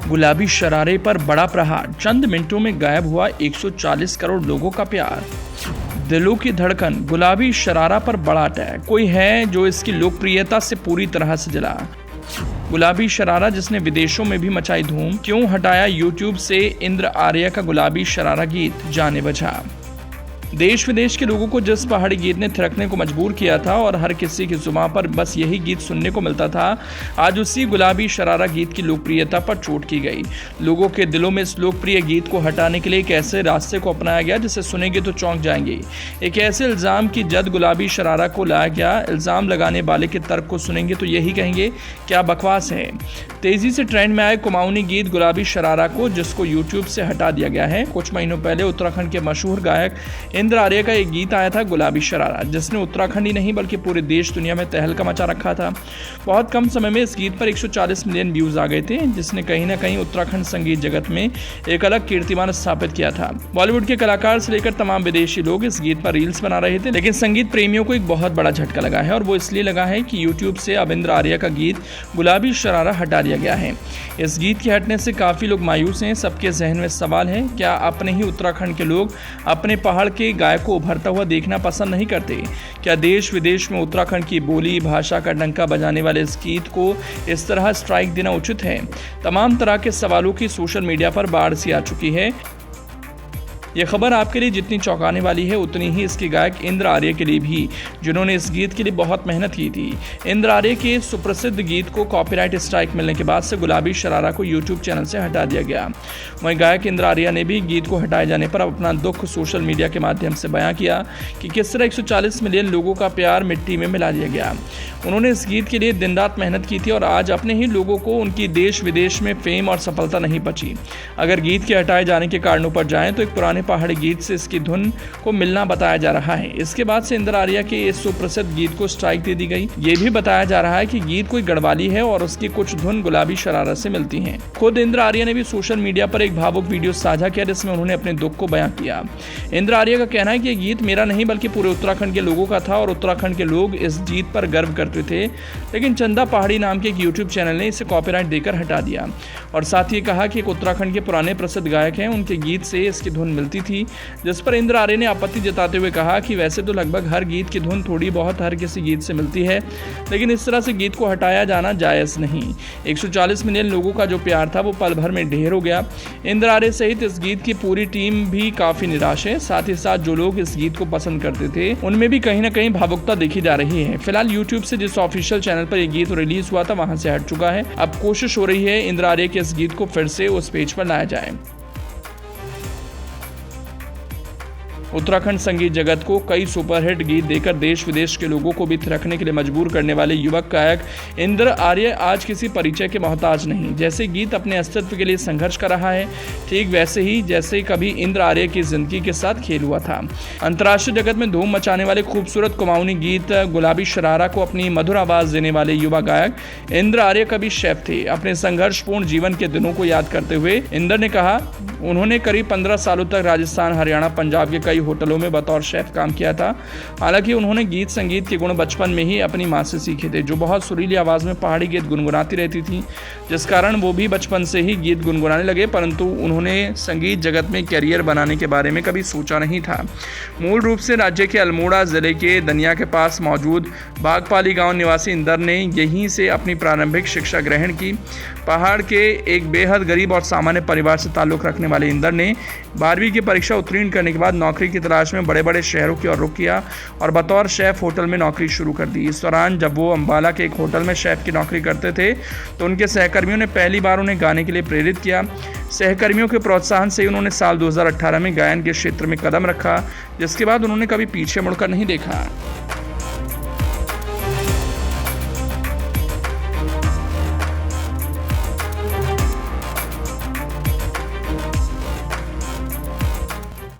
गुलाबी शरारे पर बड़ा प्रहार, चंद मिनटों में गायब हुआ 140 करोड़ लोगों का प्यार। दिलों की धड़कन, गुलाबी शरारा पर बड़ा अटैक, कोई है जो इसकी लोकप्रियता से पूरी तरह से जला। गुलाबी शरारा जिसने विदेशों में भी मचाई धूम, क्यों हटाया यूट्यूब से इंद्र आर्या का गुलाबी शरारा गीत, जाने बजा। देश विदेश के लोगों को जिस पहाड़ी गीत ने थिरकने को मजबूर किया था और हर किसी की जुबान पर बस यही गीत सुनने को मिलता था, आज उसी गुलाबी शरारा गीत की लोकप्रियता पर चोट की गई। लोगों के दिलों में इस लोकप्रिय गीत को हटाने के लिए एक ऐसे रास्ते को अपनाया गया जिसे सुनेंगे तो चौंक जाएंगे। एक ऐसे इल्जाम की जद गुलाबी शरारा को लाया गया। इल्जाम लगाने वाले के तर्क को सुनेंगे तो यही कहेंगे क्या बकवास है। तेजी से ट्रेंड में आए कुमाऊनी गीत गुलाबी शरारा को, जिसको यूट्यूब से हटा दिया गया है। कुछ महीनों पहले उत्तराखंड के मशहूर गायक इंद्र आर्या का एक गीत आया था गुलाबी शरारा, जिसने उत्तराखंड ही नहीं बल्कि पूरे देश दुनिया में तहलका मचा रखा था। बहुत कम समय में इस गीत पर 140 मिलियन व्यूज आ गए थे, जिसने कहीं ना कहीं उत्तराखंड संगीत जगत में एक अलग कीर्तिमान स्थापित किया था। बॉलीवुड के कलाकार से लेकर तमाम विदेशी लोग इस गीत पर रील्स बना रहे थे, लेकिन संगीत प्रेमियों को एक बहुत बड़ा झटका लगा है और वो इसलिए लगा है कि यूट्यूब से अब इंद्र आर्या का गीत गुलाबी शरारा हटा दिया गया है। इस गीत के हटने से काफी लोग मायूस हैं। सबके जहन में सवाल है, क्या अपने ही उत्तराखंड के लोग अपने पहाड़ के गायक को उभरता हुआ देखना पसंद नहीं करते? क्या देश विदेश में उत्तराखंड की बोली भाषा का डंका बजाने वाले इस गीत को इस तरह स्ट्राइक देना उचित है? तमाम तरह के सवालों की सोशल मीडिया पर बाढ़ सी आ चुकी है। यह खबर आपके लिए जितनी चौंकाने वाली है, उतनी ही इसके गायक इंद्र आर्या के लिए भी, जिन्होंने इस गीत के लिए बहुत मेहनत की थी। इंद्र आर्या के सुप्रसिद्ध गीत को कॉपीराइट स्ट्राइक मिलने के बाद से गुलाबी शरारा को यूट्यूब चैनल से हटा दिया गया। वहीं गायक इंद्र आर्या ने भी गीत को हटाए जाने पर अपना दुख सोशल मीडिया के माध्यम से बयां किया कि किस तरह 140 मिलियन लोगों का प्यार मिट्टी में मिला दिया गया। उन्होंने इस गीत के लिए दिन रात मेहनत की थी और आज अपने ही लोगों को उनकी देश विदेश में फेम और सफलता नहीं बची। अगर गीत के हटाए जाने के कारणों पर जाएं तो एक पुराने पहाड़ी गीत से इसकी धुन को मिलना बताया जा रहा है। इसके बाद से इंद्र आर्या के इस सुप्रसिद्ध गीत को स्ट्राइक दे दी गई। ये भी बताया जा रहा है कि गीत कोई गढ़वाली है और उसकी कुछ धुन गुलाबी शरारा से मिलती हैं। खुद इंद्र आर्या ने भी सोशल मीडिया पर एक भावुक वीडियो साझा किया, जिसमें उन्होंने अपने दुख को बयां किया। इंद्र आर्या का कहना है कि यह गीत मेरा नहीं बल्कि पूरे उत्तराखंड के लोगों का था और उत्तराखंड के लोग इस जीत पर गर्व करते थे, लेकिन चंदा पहाड़ी नाम के एक यूट्यूब चैनल ने इसे कॉपीराइट देकर हटा दिया। और साथ ही कहा कि एक उत्तराखंड के पुराने प्रसिद्ध गायक हैं, उनके गीत से इसकी धुन मिलती थी, जिस पर इंद्र आर्या ने आपत्ति जताते हुए कहा कि वैसे तो लगभग हर गीत की धुन थोड़ी बहुत हर किसी गीत से मिलती है, लेकिन इस तरह से गीत को हटाया जाना जायज़ नहीं। 140 मिलियन लोगों का जो प्यार था वो पल भर में ढेर हो गया। इंद्र आर्या सहित इस गीत की पूरी टीम भी काफ़ी निराश है। साथ ही साथ जो लोग इस गीत को पसंद करते थे उनमें भी कहीं ना कहीं भावुकता देखी जा रही है। फिलहाल यूट्यूब से जिस ऑफिशियल चैनल पर यह गीत रिलीज हुआ था वहां से हट चुका है। अब कोशिश हो रही है इंद्र आर्या के इस गीत को फिर से उस पेज पर लाया जाए। उत्तराखंड संगीत जगत को कई सुपरहिट गीत देकर देश विदेश के लोगों को भी थिरकने के लिए मजबूर करने वाले युवक गायक इंद्र आर्या आज किसी परिचय के मोहताज नहीं। जैसे गीत अपने अस्तित्व के लिए संघर्ष कर रहा है, ठीक वैसे ही जैसे कभी इंद्र आर्या की जिंदगी के साथ खेल हुआ था। अंतर्राष्ट्रीय जगत में धूम मचाने वाले खूबसूरत कुमाऊनी गीत गुलाबी शरारा को अपनी मधुर आवाज देने वाले युवा गायक इंद्र आर्या कभी शेफ थे। अपने संघर्षपूर्ण जीवन के दिनों को याद करते हुए इंद्र ने कहा, उन्होंने करीब 15 सालों तक राजस्थान, हरियाणा, पंजाब के कई होटलों में बतौर शेफ काम किया था। हालांकि उन्होंने गीत संगीत के गुण बचपन में ही अपनी मां से सीखे थे, जो बहुत सुरीली आवाज में पहाड़ी गीत गुनगुनाती रहती थी, जिस कारण वो भी बचपन से ही गीत गुनगुनाने लगे। परंतु उन्होंने संगीत जगत में कैरियर बनाने के बारे में कभी सोचा नहीं था। मूल रूप से राज्य के अल्मोड़ा जिले के दनिया के पास मौजूद बागपाली गाँव निवासी इंद्र ने यहीं से अपनी प्रारंभिक शिक्षा ग्रहण की। पहाड़ के एक बेहद गरीब और सामान्य परिवार से ताल्लुक़ रखने वाले इंद्र ने 12वीं की परीक्षा उत्तीर्ण करने के बाद नौकरी की तलाश में बड़े बड़े शहरों की ओर रुख किया और बतौर शेफ होटल में नौकरी शुरू कर दी। इस दौरान जब वो अंबाला के एक होटल में शेफ की नौकरी करते थे तो उनके सहकर्मियों ने पहली बार उन्हें गाने के लिए प्रेरित किया। सहकर्मियों के प्रोत्साहन से उन्होंने साल 2018 में गायन के क्षेत्र में कदम रखा, जिसके बाद उन्होंने कभी पीछे मुड़कर नहीं देखा।